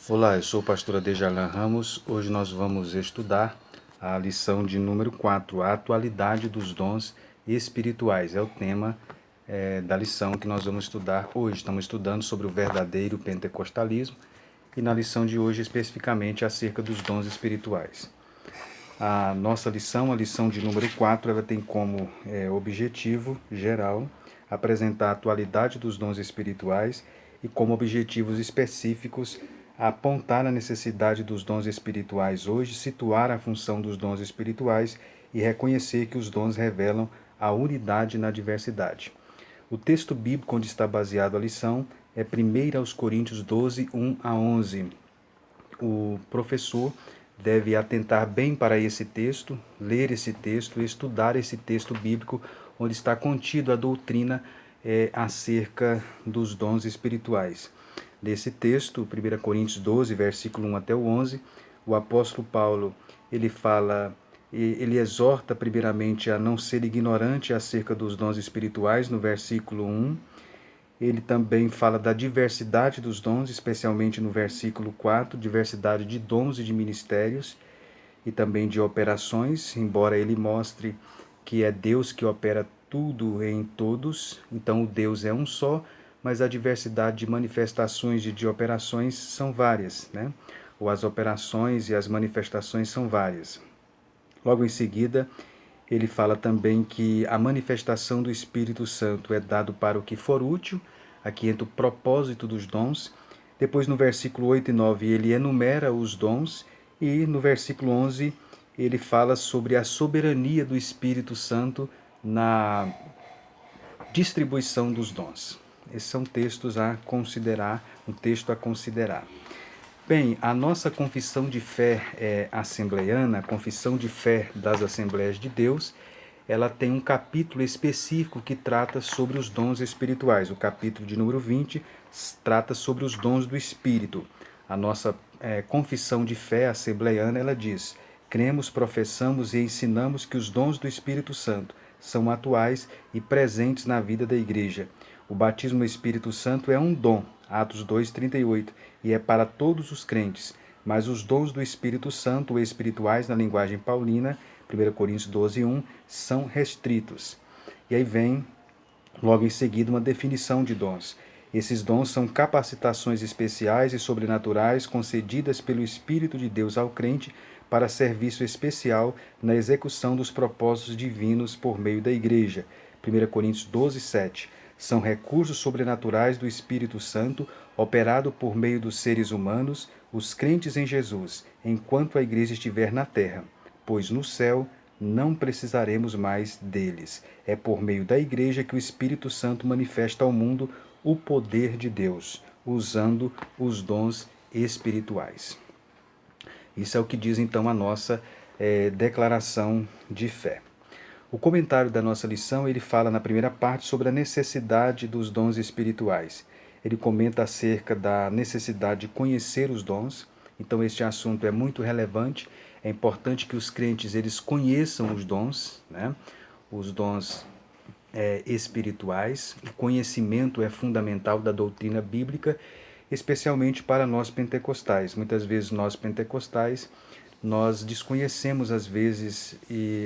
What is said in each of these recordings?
Olá, eu sou o pastor Adejalan Ramos. Hoje nós vamos estudar a lição de número 4, a atualidade dos dons espirituais. É o tema da lição que nós vamos estudar hoje. Estamos estudando sobre o verdadeiro pentecostalismo e na lição de hoje especificamente acerca dos dons espirituais. A nossa lição, a lição de número 4, ela tem como objetivo geral apresentar a atualidade dos dons espirituais e como objetivos específicos apontar a necessidade dos dons espirituais hoje, situar a função dos dons espirituais e reconhecer que os dons revelam a unidade na diversidade. O texto bíblico onde está baseado a lição é 1 aos Coríntios 12, 1 a 11. O professor deve atentar bem para esse texto, ler esse texto, estudar esse texto bíblico onde está contido a doutrina acerca dos dons espirituais. Nesse texto, 1 Coríntios 12, versículo 1 até o 11, o apóstolo Paulo, ele exorta primeiramente a não ser ignorante acerca dos dons espirituais, no versículo 1. Ele também fala da diversidade dos dons, especialmente no versículo 4, diversidade de dons e de ministérios e também de operações, embora ele mostre que é Deus que opera tudo em todos, então o Deus é um só, mas a diversidade de manifestações e de operações são várias, né? Ou as operações e as manifestações são várias. Logo em seguida, ele fala também que a manifestação do Espírito Santo é dado para o que for útil, aqui entra o propósito dos dons. Depois, no versículo 8 e 9, ele enumera os dons, e no versículo 11, ele fala sobre a soberania do Espírito Santo na distribuição dos dons. Esses são textos a considerar, um texto a considerar. Bem, a nossa confissão de fé assembleiana, a confissão de fé das Assembleias de Deus, ela tem um capítulo específico que trata sobre os dons espirituais. O capítulo de número 20 trata sobre os dons do Espírito. A nossa confissão de fé assembleiana, ela diz: cremos, professamos e ensinamos que os dons do Espírito Santo são atuais e presentes na vida da Igreja. O batismo no Espírito Santo é um dom, Atos 2:38, e é para todos os crentes, mas os dons do Espírito Santo, ou espirituais na linguagem paulina, 1 Coríntios 12:1, são restritos. E aí vem, logo em seguida, uma definição de dons. Esses dons são capacitações especiais e sobrenaturais concedidas pelo Espírito de Deus ao crente para serviço especial na execução dos propósitos divinos por meio da Igreja. 1 Coríntios 12:7. São recursos sobrenaturais do Espírito Santo, operado por meio dos seres humanos, os crentes em Jesus, enquanto a Igreja estiver na terra, pois no céu não precisaremos mais deles. É por meio da Igreja que o Espírito Santo manifesta ao mundo o poder de Deus, usando os dons espirituais. Isso é o que diz então a nossa declaração de fé. O comentário da nossa lição, ele fala na primeira parte sobre a necessidade dos dons espirituais. Ele comenta acerca da necessidade de conhecer os dons. Então este assunto é muito relevante. É importante que os crentes eles conheçam os dons, né? Os dons espirituais. O conhecimento é fundamental da doutrina bíblica, especialmente para nós pentecostais. Muitas vezes nós pentecostais nós desconhecemos às vezes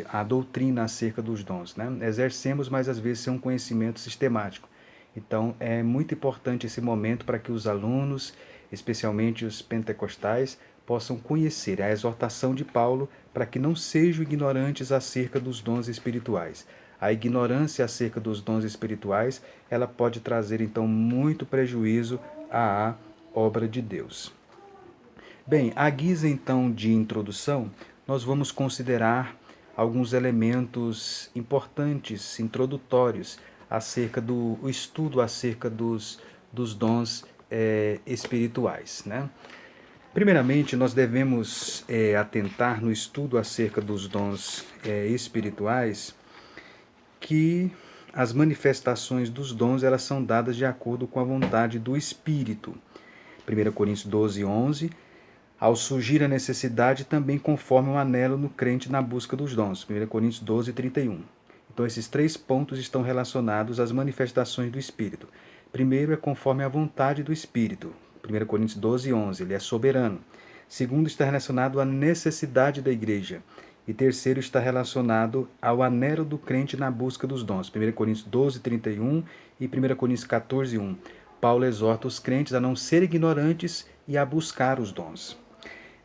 a doutrina acerca dos dons, né? Exercemos, mas às vezes sem um conhecimento sistemático. Então é muito importante esse momento para que os alunos, especialmente os pentecostais, possam conhecer a exortação de Paulo para que não sejam ignorantes acerca dos dons espirituais. A ignorância acerca dos dons espirituais, ela pode trazer então muito prejuízo à obra de Deus. Bem, à guisa então de introdução, nós vamos considerar alguns elementos importantes, introdutórios, acerca do estudo acerca dos dons espirituais, né? Primeiramente, nós devemos atentar no estudo acerca dos dons espirituais que as manifestações dos dons elas são dadas de acordo com a vontade do Espírito. 1 Coríntios 12:11, ao surgir a necessidade, também conforme o anelo no crente na busca dos dons. 1 Coríntios 12:31. Então, esses três pontos estão relacionados às manifestações do Espírito. Primeiro é conforme a vontade do Espírito. 1 Coríntios 12, 11. Ele é soberano. Segundo, está relacionado à necessidade da igreja. E terceiro, está relacionado ao anelo do crente na busca dos dons. 1 Coríntios 12, 31 e 1 Coríntios 14, 1. Paulo exorta os crentes a não serem ignorantes e a buscar os dons.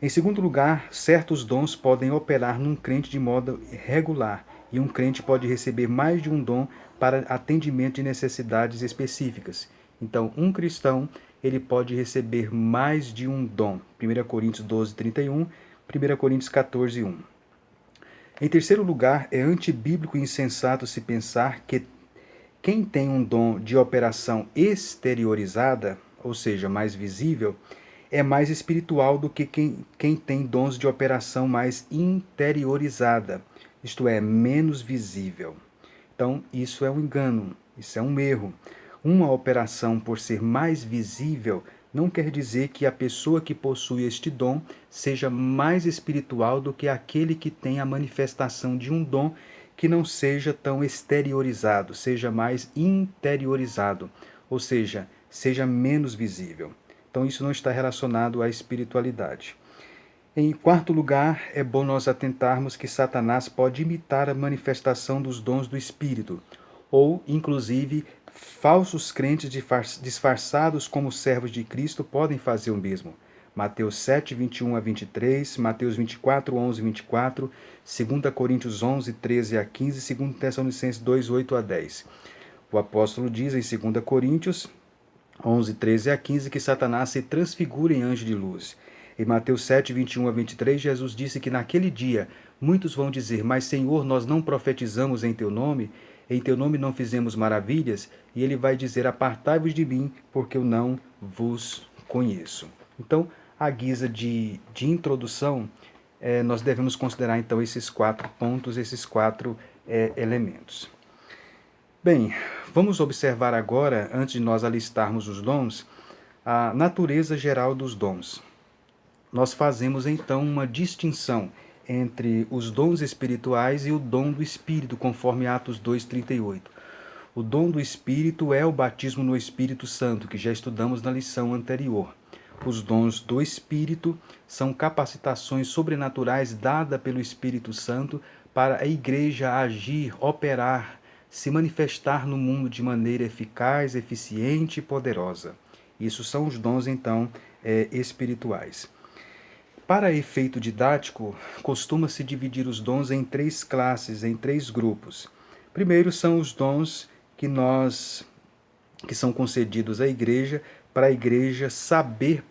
Em segundo lugar, certos dons podem operar num crente de modo regular, e um crente pode receber mais de um dom para atendimento de necessidades específicas. Então, um cristão, ele pode receber mais de um dom. 1 Coríntios 12, 31, 1 Coríntios 14, 1. Em terceiro lugar, é antibíblico e insensato se pensar que quem tem um dom de operação exteriorizada, ou seja, mais visível, é mais espiritual do que quem tem dons de operação mais interiorizada, isto é, menos visível. Então, isso é um engano, isso é um erro. Uma operação, por ser mais visível, não quer dizer que a pessoa que possui este dom seja mais espiritual do que aquele que tem a manifestação de um dom que não seja tão exteriorizado, seja mais interiorizado, ou seja menos visível. Então, isso não está relacionado à espiritualidade. Em quarto lugar, é bom nós atentarmos que Satanás pode imitar a manifestação dos dons do Espírito, ou, inclusive, falsos crentes disfarçados como servos de Cristo podem fazer o mesmo. Mateus 7, 21 a 23, Mateus 24, 11 e 24, 2 Coríntios 11, 13 a 15, 2 Tessalonicenses 2, 8 a 10. O apóstolo diz em 2 Coríntios 11, 13 a 15 que Satanás se transfigura em anjo de luz. Em Mateus 7, 21 a 23, Jesus disse que naquele dia muitos vão dizer: Mas, Senhor, nós não profetizamos em teu nome não fizemos maravilhas? E ele vai dizer: Apartai-vos de mim, porque eu não vos conheço. Então, à guisa de introdução, nós devemos considerar então esses 4 pontos, esses 4 elementos. Bem, vamos observar agora, antes de nós alistarmos os dons, a natureza geral dos dons. Nós fazemos então uma distinção entre os dons espirituais e o dom do Espírito, conforme Atos 2:38. O dom do Espírito é o batismo no Espírito Santo, que já estudamos na lição anterior. Os dons do Espírito são capacitações sobrenaturais dadas pelo Espírito Santo para a igreja agir, operar, se manifestar no mundo de maneira eficaz, eficiente e poderosa. Isso são os dons, então, espirituais. Para efeito didático, costuma-se dividir os dons em 3 classes, em 3 grupos. Primeiro são os dons que são concedidos à igreja, para a igreja saber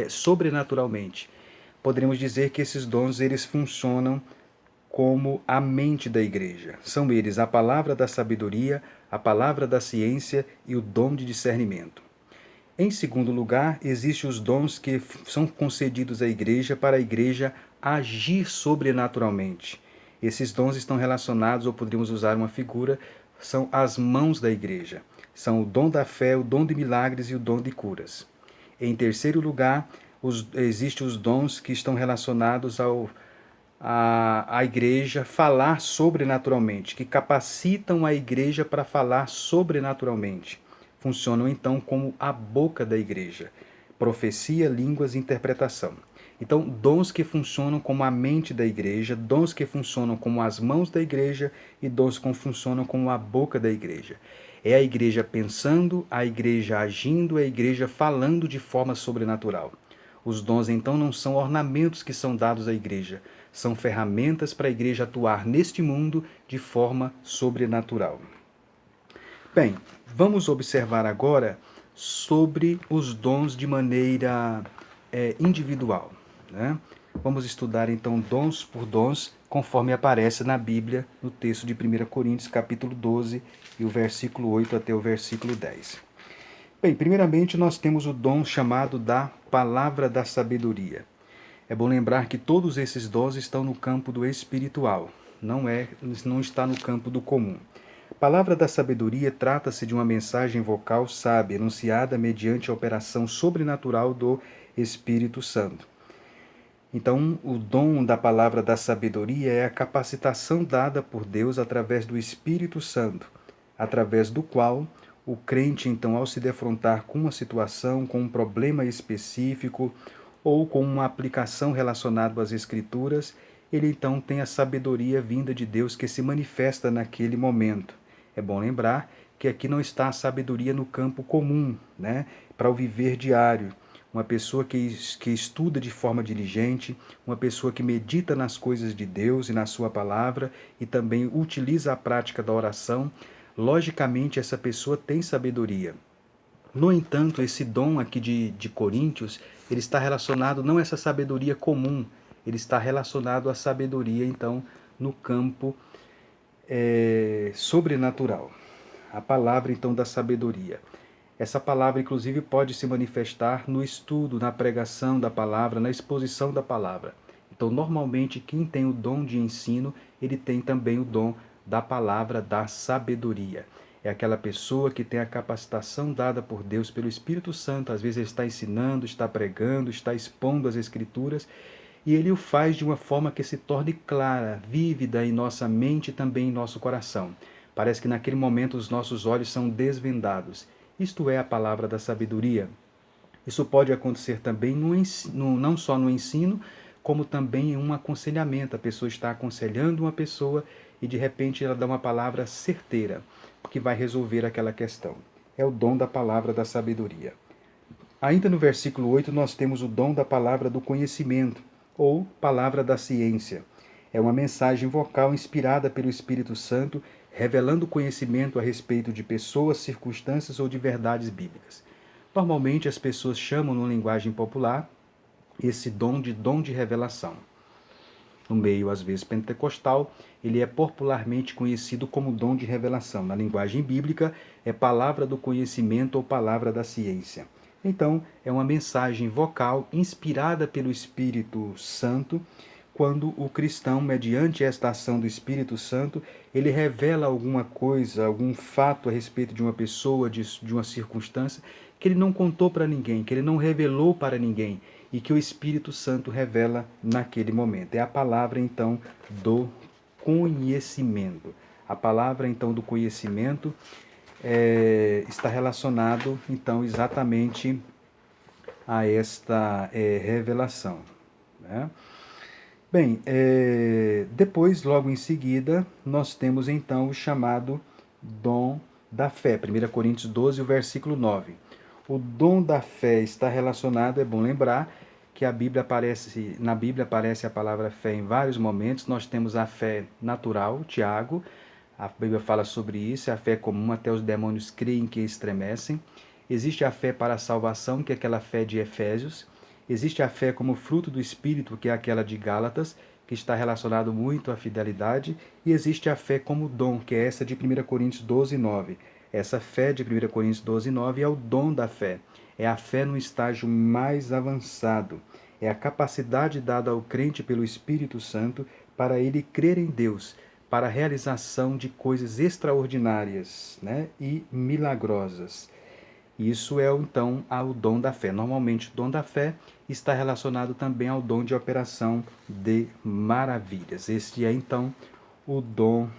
sobrenaturalmente. Poderíamos dizer que esses dons eles funcionam como a mente da igreja. São eles a palavra da sabedoria, a palavra da ciência e o dom de discernimento. Em segundo lugar, existem os dons que são concedidos à igreja para a igreja agir sobrenaturalmente. Esses dons estão relacionados, ou poderíamos usar uma figura, são as mãos da igreja. São o dom da fé, o dom de milagres e o dom de curas. Em terceiro lugar, existem os dons que estão relacionados à igreja falar sobrenaturalmente, que capacitam a igreja para falar sobrenaturalmente. Funcionam então como a boca da igreja: profecia, línguas e interpretação. Então, dons que funcionam como a mente da igreja, dons que funcionam como as mãos da igreja e dons que funcionam como a boca da igreja. É a igreja pensando, a igreja agindo, a igreja falando de forma sobrenatural. Os dons, então, não são ornamentos que são dados à igreja, são ferramentas para a igreja atuar neste mundo de forma sobrenatural. Bem, vamos observar agora sobre os dons de maneira individual, né? Vamos estudar então dons por dons, conforme aparece na Bíblia, no texto de 1 Coríntios, capítulo 12, e o versículo 8 até o versículo 10. Bem, primeiramente nós temos o dom chamado da palavra da sabedoria. É bom lembrar que todos esses dons estão no campo do espiritual, não está no campo do comum. Palavra da sabedoria trata-se de uma mensagem vocal sábia, enunciada mediante a operação sobrenatural do Espírito Santo. Então, o dom da palavra da sabedoria é a capacitação dada por Deus através do Espírito Santo, através do qual o crente, então, ao se defrontar com uma situação, com um problema específico ou com uma aplicação relacionada às Escrituras, ele então tem a sabedoria vinda de Deus que se manifesta naquele momento. É bom lembrar que aqui não está a sabedoria no campo comum, né, para o viver diário. Uma pessoa que estuda de forma diligente, uma pessoa que medita nas coisas de Deus e na sua palavra e também utiliza a prática da oração, logicamente essa pessoa tem sabedoria. No entanto, esse dom aqui de Coríntios, ele está relacionado não a essa sabedoria comum, ele está relacionado à sabedoria, então, no campo sobrenatural. A palavra, então, da sabedoria. Essa palavra, inclusive, pode se manifestar no estudo, na pregação da palavra, na exposição da palavra. Então, normalmente, quem tem o dom de ensino, ele tem também o dom da palavra da sabedoria. É aquela pessoa que tem a capacitação dada por Deus, pelo Espírito Santo. Às vezes ele está ensinando, está pregando, está expondo as Escrituras, e ele o faz de uma forma que se torne clara, vívida em nossa mente e também em nosso coração. Parece que naquele momento os nossos olhos são desvendados. Isto é a palavra da sabedoria. Isso pode acontecer também não só no ensino, como também em um aconselhamento. A pessoa está aconselhando uma pessoa e de repente ela dá uma palavra certeira, que vai resolver aquela questão. É o dom da palavra da sabedoria. Ainda no versículo 8 nós temos o dom da palavra do conhecimento, ou palavra da ciência. É uma mensagem vocal inspirada pelo Espírito Santo, revelando conhecimento a respeito de pessoas, circunstâncias ou de verdades bíblicas. Normalmente as pessoas chamam, numa linguagem popular, esse dom de revelação. No meio, às vezes, pentecostal, ele é popularmente conhecido como dom de revelação. Na linguagem bíblica, é palavra do conhecimento ou palavra da ciência. Então, é uma mensagem vocal inspirada pelo Espírito Santo, quando o cristão, mediante esta ação do Espírito Santo, ele revela alguma coisa, algum fato a respeito de uma pessoa, de uma circunstância, que ele não contou para ninguém, que ele não revelou para ninguém, e que o Espírito Santo revela naquele momento. É a palavra, então, do conhecimento. A palavra, então, do conhecimento está relacionado, então, exatamente a esta revelação, né? Bem, depois, logo em seguida, nós temos então o chamado dom da fé. 1 Coríntios 12, o versículo 9. O dom da fé está relacionado, é bom lembrar, que na Bíblia aparece a palavra fé em vários momentos. Nós temos a fé natural, Tiago, a Bíblia fala sobre isso, a fé comum, até os demônios creem que estremecem. Existe a fé para a salvação, que é aquela fé de Efésios. Existe a fé como fruto do Espírito, que é aquela de Gálatas, que está relacionado muito à fidelidade. E existe a fé como dom, que é essa de 1 Coríntios 12, 9. Essa fé de 1 Coríntios 12, 9 é o dom da fé. É a fé no estágio mais avançado. É a capacidade dada ao crente pelo Espírito Santo para ele crer em Deus, para a realização de coisas extraordinárias, né, e milagrosas. Isso é, então, o dom da fé. Normalmente, o dom da fé está relacionado também ao dom de operação de maravilhas. Este é, então, o dom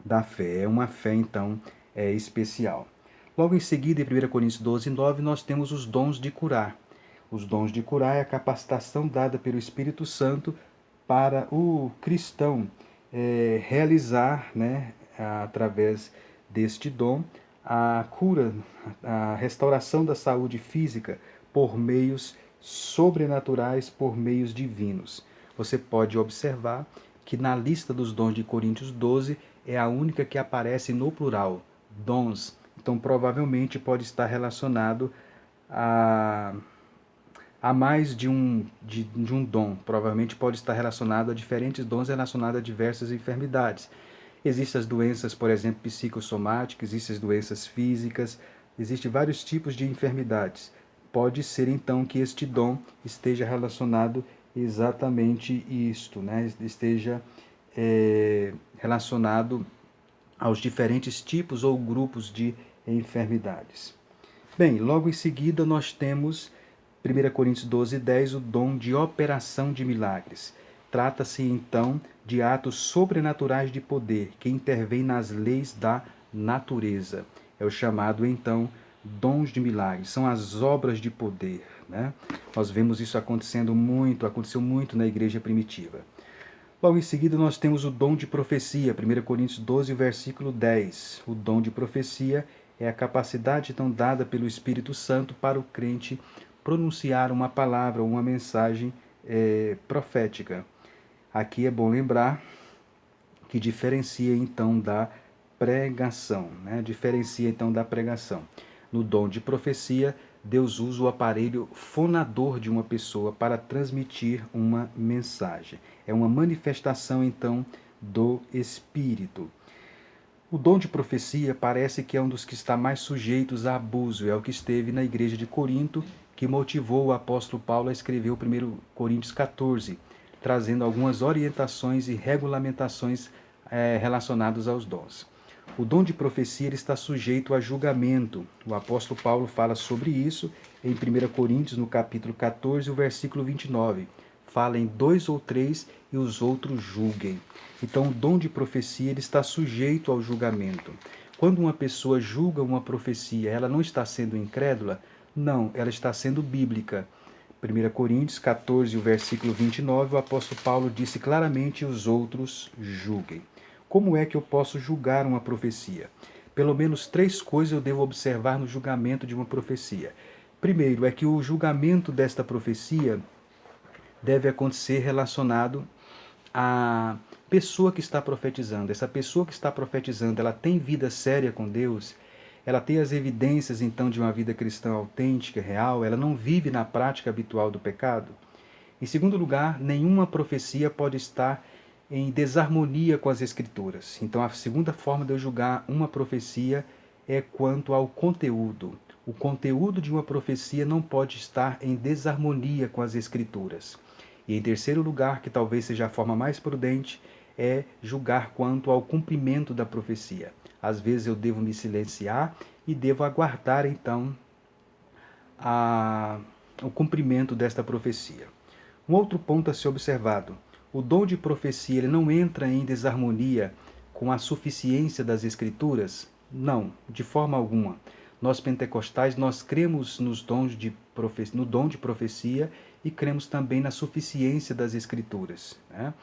da fé. É uma fé, então, especial. Logo em seguida, em 1 Coríntios 12, 9, nós temos os dons de curar. Os dons de curar é a capacitação dada pelo Espírito Santo para o cristão realizar, né, através deste dom, a cura, a restauração da saúde física por meios sobrenaturais, por meios divinos. Você pode observar que na lista dos dons de Coríntios 12 é a única que aparece no plural, dons. Então, provavelmente pode estar relacionado a mais de um dom. Provavelmente pode estar relacionado a diferentes dons relacionados a diversas enfermidades. Existem as doenças, por exemplo, psicossomáticas, existem as doenças físicas, existem vários tipos de enfermidades. Pode ser, então, que este dom esteja relacionado exatamente isto, né? Esteja relacionado aos diferentes tipos ou grupos de enfermidades. Bem, logo em seguida nós temos 1 Coríntios 12, 10, o dom de operação de milagres. Trata-se então de atos sobrenaturais de poder que intervêm nas leis da natureza. É o chamado, então, dons de milagres, são as obras de poder, né? Nós vemos isso aconteceu muito na igreja primitiva. Logo em seguida nós temos o dom de profecia, 1 Coríntios 12, versículo 10. O dom de profecia é a capacidade então dada pelo Espírito Santo para o crente pronunciar uma palavra ou uma mensagem profética. Aqui é bom lembrar que diferencia então da pregação, né? Diferencia então da pregação. No dom de profecia, Deus usa o aparelho fonador de uma pessoa para transmitir uma mensagem. É uma manifestação então do Espírito. O dom de profecia parece que é um dos que está mais sujeitos a abuso, é o que esteve na igreja de Corinto, que motivou o apóstolo Paulo a escrever o 1 Coríntios 14, trazendo algumas orientações e regulamentações relacionadas aos dons. O dom de profecia está sujeito a julgamento. O apóstolo Paulo fala sobre isso em 1 Coríntios, no capítulo 14, o versículo 29. Fala em 2 ou 3 e os outros julguem. Então, o dom de profecia ele está sujeito ao julgamento. Quando uma pessoa julga uma profecia, ela não está sendo incrédula? Não, ela está sendo bíblica. 1 Coríntios 14, o versículo 29, o apóstolo Paulo disse claramente: os outros julguem. Como é que eu posso julgar uma profecia? Pelo menos 3 coisas eu devo observar no julgamento de uma profecia. Primeiro, é que o julgamento desta profecia deve acontecer relacionado à pessoa que está profetizando. Essa pessoa que está profetizando, ela tem vida séria com Deus? Ela tem as evidências, então, de uma vida cristã autêntica, real? Ela não vive na prática habitual do pecado? Em segundo lugar, nenhuma profecia pode estar em desarmonia com as Escrituras. Então, a segunda forma de eu julgar uma profecia é quanto ao conteúdo. O conteúdo de uma profecia não pode estar em desarmonia com as Escrituras. E em terceiro lugar, que talvez seja a forma mais prudente, é julgar quanto ao cumprimento da profecia. Às vezes eu devo me silenciar e devo aguardar, então, o cumprimento desta profecia. Um outro ponto a ser observado: o dom de profecia ele não entra em desarmonia com a suficiência das Escrituras? Não, de forma alguma. Nós pentecostais, nós cremos no dom de profecia e cremos também na suficiência das Escrituras, né?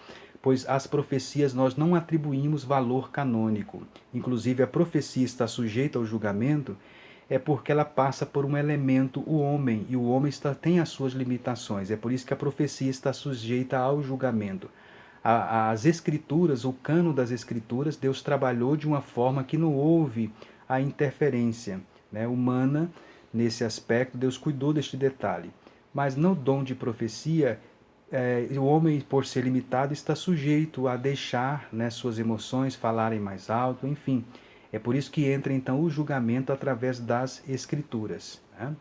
Pois as profecias nós não atribuímos valor canônico. Inclusive a profecia está sujeita ao julgamento é porque ela passa por um elemento, o homem, e o homem tem as suas limitações. É por isso que a profecia está sujeita ao julgamento. As Escrituras, o cano das Escrituras, Deus trabalhou de uma forma que não houve a interferência, né, humana nesse aspecto. Deus cuidou deste detalhe. Mas no dom de profecia, o homem, por ser limitado, está sujeito a deixar, né, suas emoções falarem mais alto, enfim. É por isso que entra então o julgamento através das Escrituras, né?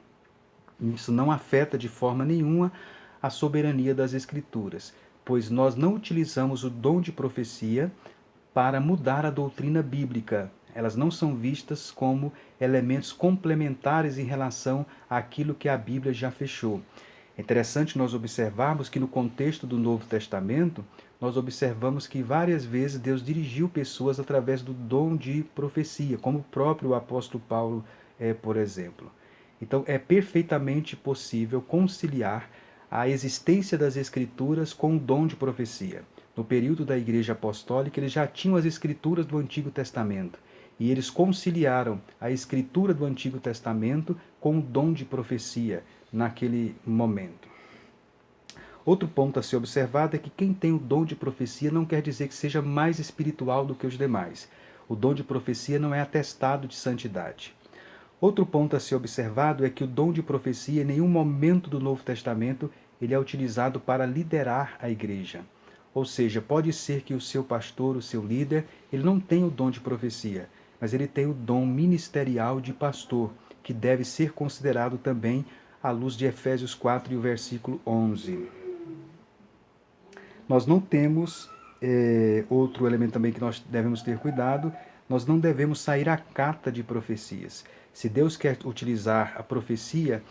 Isso não afeta de forma nenhuma a soberania das Escrituras, pois nós não utilizamos o dom de profecia para mudar a doutrina bíblica. Elas não são vistas como elementos complementares em relação àquilo que a Bíblia já fechou. É interessante nós observarmos que no contexto do Novo Testamento, nós observamos que várias vezes Deus dirigiu pessoas através do dom de profecia, como o próprio apóstolo Paulo, por exemplo. Então, é perfeitamente possível conciliar a existência das Escrituras com o dom de profecia. No período da Igreja Apostólica, eles já tinham as Escrituras do Antigo Testamento, e eles conciliaram a Escritura do Antigo Testamento com o dom de profecia naquele momento. Outro ponto a ser observado é que quem tem o dom de profecia não quer dizer que seja mais espiritual do que os demais. O dom de profecia não é atestado de santidade. Outro ponto a ser observado é que o dom de profecia, em nenhum momento do Novo Testamento, ele é utilizado para liderar a igreja. Ou seja, pode ser que o seu pastor, o seu líder, ele não tenha o dom de profecia, mas ele tem o dom ministerial de pastor, que deve ser considerado também à luz de Efésios 4 e o versículo 11. Nós não temos, outro elemento também que nós devemos ter cuidado, nós não devemos sair à cata de profecias. Se Deus quer utilizar a profecia,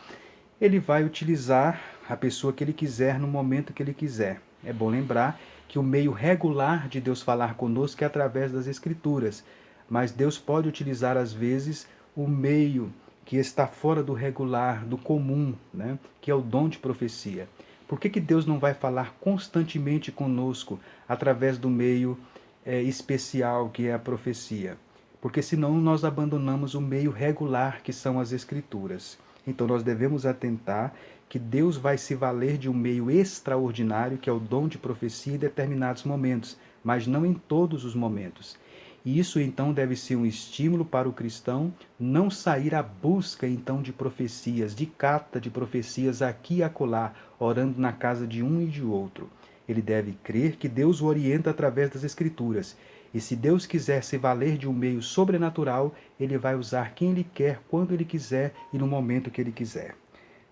Ele vai utilizar a pessoa que Ele quiser no momento que Ele quiser. É bom lembrar que o meio regular de Deus falar conosco é através das Escrituras, mas Deus pode utilizar às vezes o meio que está fora do regular, do comum, né? Que é o dom de profecia? Por que Deus não vai falar constantemente conosco através do meio especial que é a profecia? Porque senão nós abandonamos o meio regular que são as Escrituras. Então nós devemos atentar que Deus vai se valer de um meio extraordinário, que é o dom de profecia, em determinados momentos, mas não em todos os momentos. E isso então deve ser um estímulo para o cristão não sair à busca então de profecias, de cata de profecias aqui e acolá, orando na casa de um e de outro. Ele deve crer que Deus o orienta através das Escrituras. E se Deus quiser se valer de um meio sobrenatural, ele vai usar quem ele quer, quando ele quiser e no momento que ele quiser.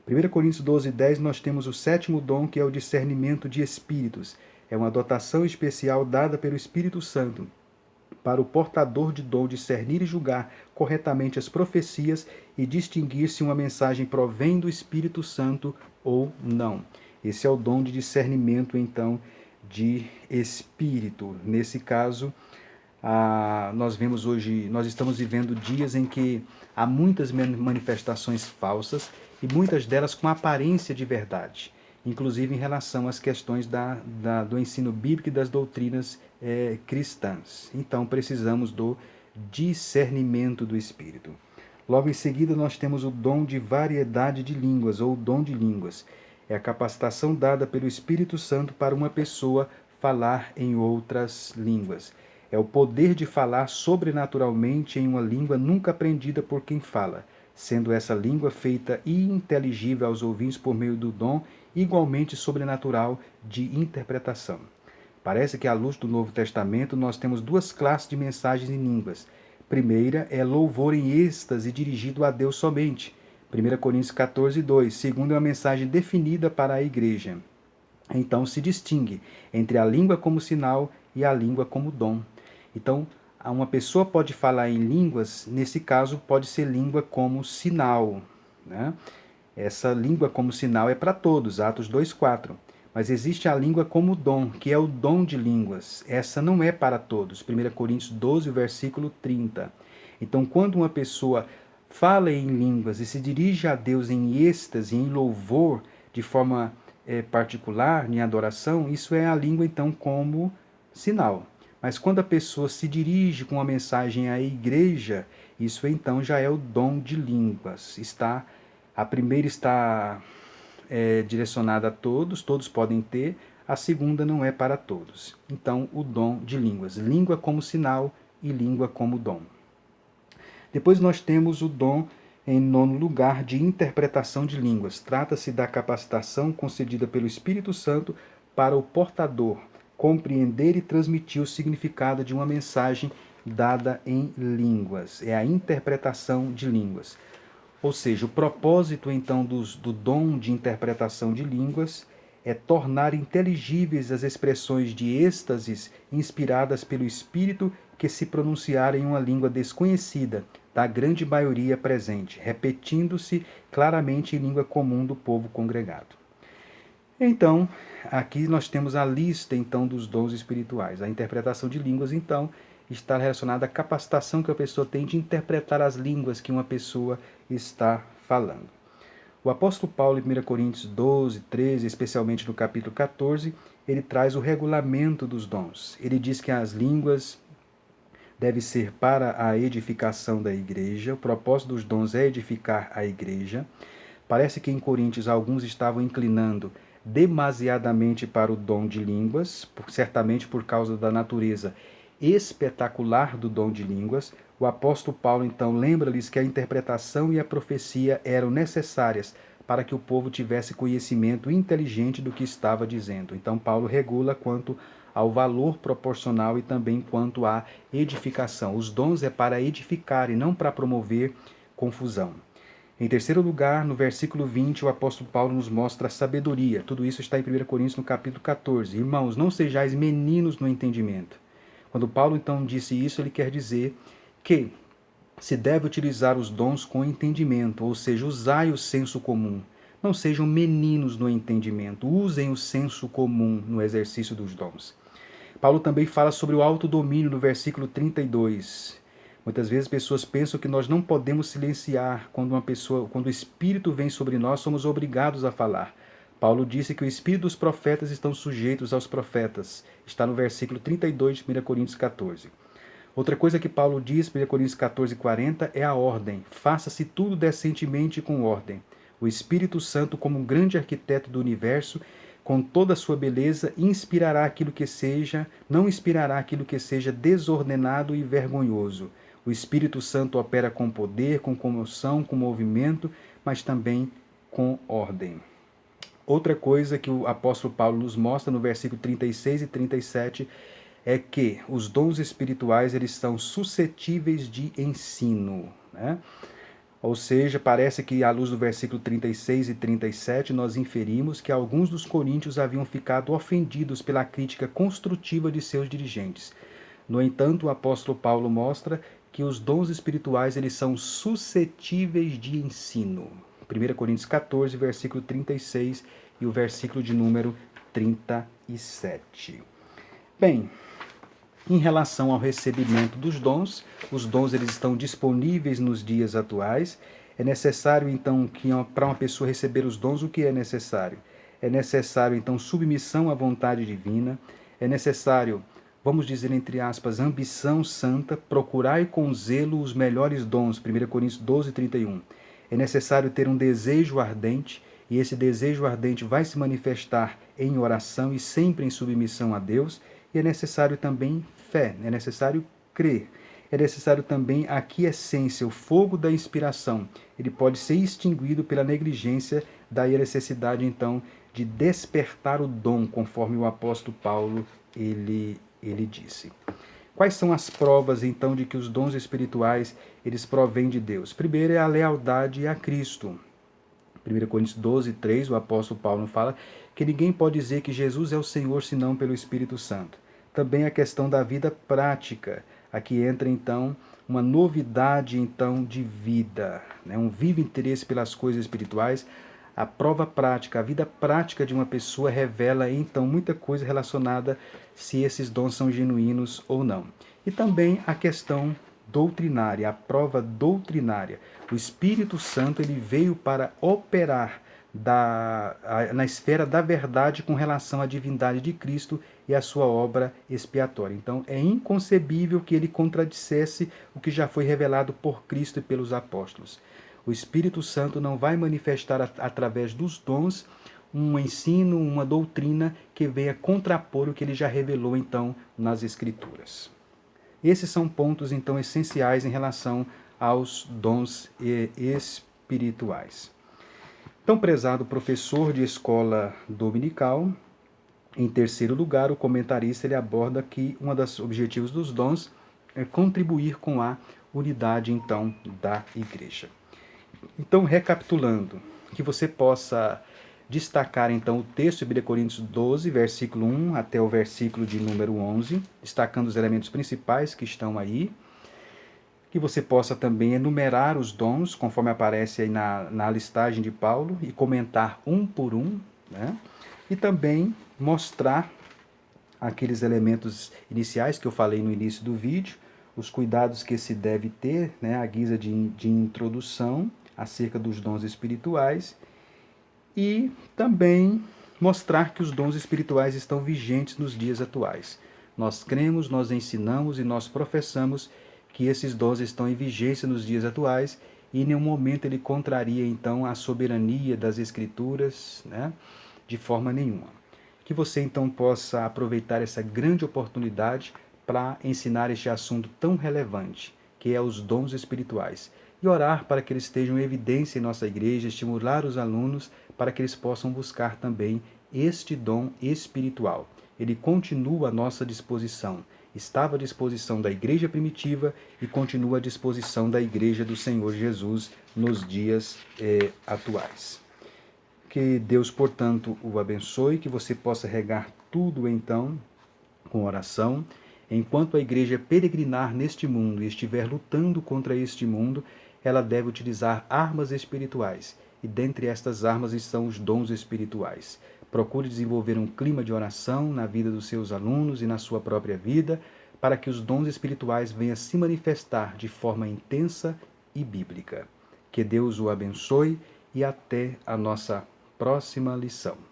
1 Coríntios 12:10 nós temos o sétimo dom, que é o discernimento de espíritos. É uma dotação especial dada pelo Espírito Santo para o portador de dom discernir e julgar corretamente as profecias e distinguir se uma mensagem provém do Espírito Santo ou não. Esse é o dom de discernimento, então, de espírito. Nesse caso, nós estamos vivendo dias em que há muitas manifestações falsas e muitas delas com aparência de verdade, inclusive em relação às questões do ensino bíblico e das doutrinas cristãs. Então precisamos do discernimento do Espírito. Logo em seguida nós temos o dom de variedade de línguas, ou o dom de línguas. É a capacitação dada pelo Espírito Santo para uma pessoa falar em outras línguas. É o poder de falar sobrenaturalmente em uma língua nunca aprendida por quem fala, sendo essa língua feita e inteligível aos ouvintes por meio do dom igualmente sobrenatural de interpretação. Parece que à luz do Novo Testamento nós temos duas classes de mensagens em línguas. Primeira é louvor em êxtase dirigido a Deus somente. 1 Coríntios 14:2. Segundo, é uma mensagem definida para a igreja. Então se distingue entre a língua como sinal e a língua como dom. Então, uma pessoa pode falar em línguas, nesse caso pode ser língua como sinal, né? Essa língua como sinal é para todos, Atos 2:4. Mas existe a língua como dom, que é o dom de línguas. Essa não é para todos. 1 Coríntios 12, versículo 30. Então, quando uma pessoa fala em línguas e se dirige a Deus em êxtase, em louvor, de forma particular, em adoração, isso é a língua, então, como sinal. Mas quando a pessoa se dirige com uma mensagem à igreja, isso então já é o dom de línguas. A primeira está direcionada a todos, todos podem ter, a segunda não é para todos. Então, o dom de línguas. Língua como sinal e língua como dom. Depois nós temos o dom, em nono lugar, de interpretação de línguas. Trata-se da capacitação concedida pelo Espírito Santo para o portador compreender e transmitir o significado de uma mensagem dada em línguas. É a interpretação de línguas. Ou seja, o propósito então do dom de interpretação de línguas é tornar inteligíveis as expressões de êxtases inspiradas pelo Espírito que se pronunciarem em uma língua desconhecida da grande maioria presente, repetindo-se claramente em língua comum do povo congregado. Então, aqui nós temos a lista então dos dons espirituais. A interpretação de línguas, então, está relacionada à capacitação que a pessoa tem de interpretar as línguas que uma pessoa está falando. O apóstolo Paulo, em 1 Coríntios 12, 13, especialmente no capítulo 14, ele traz o regulamento dos dons. Ele diz que as línguas devem ser para a edificação da igreja. O propósito dos dons é edificar a igreja. Parece que em Coríntios alguns estavam inclinando demasiadamente para o dom de línguas, certamente por causa da natureza espetacular do dom de línguas. O apóstolo Paulo, então, lembra-lhes que a interpretação e a profecia eram necessárias para que o povo tivesse conhecimento inteligente do que estava dizendo. Então, Paulo regula quanto ao valor proporcional e também quanto à edificação. Os dons é para edificar e não para promover confusão. Em terceiro lugar, no versículo 20, o apóstolo Paulo nos mostra a sabedoria. Tudo isso está em 1 Coríntios, no capítulo 14. Irmãos, não sejais meninos no entendimento. Quando Paulo, então, disse isso, ele quer dizer que se deve utilizar os dons com entendimento, ou seja, usai o senso comum. Não sejam meninos no entendimento, usem o senso comum no exercício dos dons. Paulo também fala sobre o autodomínio no versículo 32. Muitas vezes pessoas pensam que nós não podemos silenciar quando quando o Espírito vem sobre nós, somos obrigados a falar. Paulo disse que o Espírito dos profetas estão sujeitos aos profetas. Está no versículo 32 de 1 Coríntios 14. Outra coisa que Paulo diz, 1 Coríntios 14:40, é a ordem. Faça-se tudo decentemente e com ordem. O Espírito Santo, como um grande arquiteto do universo, com toda a sua beleza, não inspirará aquilo que seja desordenado e vergonhoso. O Espírito Santo opera com poder, com comoção, com movimento, mas também com ordem. Outra coisa que o apóstolo Paulo nos mostra no versículo 36 e 37 é que os dons espirituais eles são suscetíveis de ensino, né? Ou seja, parece que à luz do versículo 36 e 37 nós inferimos que alguns dos coríntios haviam ficado ofendidos pela crítica construtiva de seus dirigentes. No entanto, o apóstolo Paulo mostra que os dons espirituais eles são suscetíveis de ensino. 1 Coríntios 14, versículo 36 e o versículo de número 37. Bem, em relação ao recebimento dos dons, os dons eles estão disponíveis nos dias atuais. É necessário, então, que para uma pessoa receber os dons, o que é necessário? É necessário, então, submissão à vontade divina. É necessário, vamos dizer entre aspas, ambição santa, procurai com zelo os melhores dons. 1 Coríntios 12, 31. É necessário ter um desejo ardente, e esse desejo ardente vai se manifestar em oração e sempre em submissão a Deus. E é necessário também fé, é necessário crer. É necessário também a aquiescência, o fogo da inspiração. Ele pode ser extinguido pela negligência, daí a necessidade, então, de despertar o dom, conforme o apóstolo Paulo ele disse. Quais são as provas, então, de que os dons espirituais eles provêm de Deus? Primeiro é a lealdade a Cristo. 1 Coríntios 12, 3, o apóstolo Paulo fala que ninguém pode dizer que Jesus é o Senhor senão pelo Espírito Santo. Também a questão da vida prática. Aqui entra, então, uma novidade, então, de vida, né? Um vivo interesse pelas coisas espirituais. A prova prática, a vida prática de uma pessoa revela, então, muita coisa relacionada se esses dons são genuínos ou não. E também a questão doutrinária, a prova doutrinária. O Espírito Santo ele veio para operar na esfera da verdade com relação à divindade de Cristo e à sua obra expiatória. Então, é inconcebível que ele contradissesse o que já foi revelado por Cristo e pelos apóstolos. O Espírito Santo não vai manifestar através dos dons um ensino, uma doutrina que venha contrapor o que ele já revelou, então, nas Escrituras. Esses são pontos, então, essenciais em relação aos dons espirituais. Então, prezado professor de escola dominical, em terceiro lugar, o comentarista ele aborda que um dos objetivos dos dons é contribuir com a unidade, então, da igreja. Então, recapitulando, que você possa destacar, então, o texto de 1 Coríntios 12, versículo 1 até o versículo de número 11, destacando os elementos principais que estão aí, que você possa também enumerar os dons, conforme aparece aí na listagem de Paulo, e comentar um por um, né? E também mostrar aqueles elementos iniciais que eu falei no início do vídeo, os cuidados que se deve ter, né, à guisa de introdução acerca dos dons espirituais, e também mostrar que os dons espirituais estão vigentes nos dias atuais. Nós cremos, nós ensinamos e nós professamos que esses dons estão em vigência nos dias atuais e em nenhum momento ele contraria, então, a soberania das Escrituras, né, de forma nenhuma. Que você, então, possa aproveitar essa grande oportunidade para ensinar este assunto tão relevante, que é os dons espirituais, e orar para que eles estejam em evidência em nossa igreja, estimular os alunos para que eles possam buscar também este dom espiritual. Ele continua à nossa disposição. Estava à disposição da igreja primitiva e continua à disposição da igreja do Senhor Jesus nos dias atuais. Que Deus, portanto, o abençoe, que você possa regar tudo, então, com oração. Enquanto a igreja peregrinar neste mundo e estiver lutando contra este mundo, ela deve utilizar armas espirituais. E dentre estas armas estão os dons espirituais. Procure desenvolver um clima de oração na vida dos seus alunos e na sua própria vida, para que os dons espirituais venham se manifestar de forma intensa e bíblica. Que Deus o abençoe e até a nossa próxima lição.